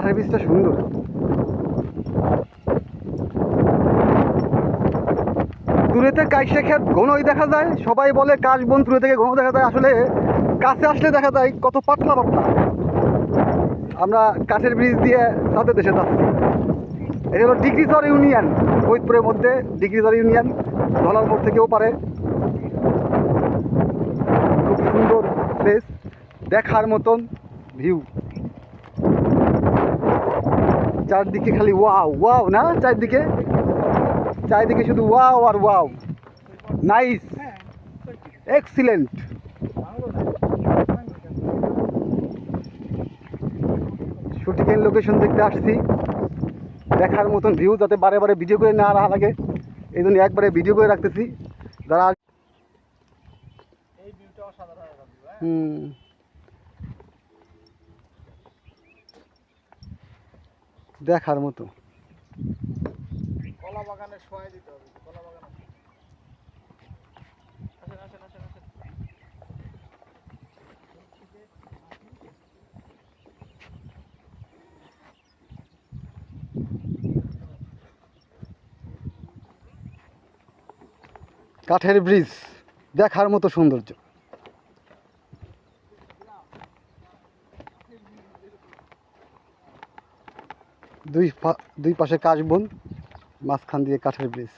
কাঠের ব্রিজটা সুন্দর। দূরেতে কাইসা ক্ষেত ঘনই দেখা যায়, সবাই বলে কাশবন দূরে থেকে ঘন দেখা যায়, আসলে কাছে আসলে দেখা যায় কত পাতলা পাতলা। আমরা কাঠের ব্রিজ দিয়ে সাথে দেশে যাচ্ছি। এটা হলো ডিগ্রিচর ইউনিয়ন, ফরিদপুরের মধ্যে ডিগ্রিচর ইউনিয়ন, ধলার মোড় থেকেও পারে। খুব সুন্দর প্লেস, দেখার মতন ভিউ। চারদিকে খালি ওয়াও ওয়াও না, চারদিকে শুধু ওয়াও আর ওয়াও। Nice, excellent. শুটিংয়ের লোকেশন দেখতে আসছি, দেখার মতন ভিউ, যাতে বারে বারে ভিডিও করে না রাখা লাগে, এই জন্য একবারে ভিডিও করে রাখতেছি। যারা দেখার মতো। কলা বাগানে শোয়া দিতে হবে, কলা বাগানে। আসেন আসেন আসেন আসেন। কাঠের ব্রিজ দেখার মতো সৌন্দর্য। দুই পাশে কাশবন, মাঝখান দিয়ে কাঠের ব্রিজ।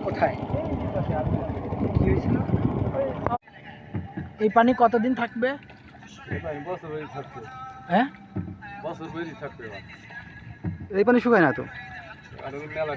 কোথায় এই পানি কতদিন থাকবে? হ্যাঁ, এই পানি শুকায় না তো। মেলা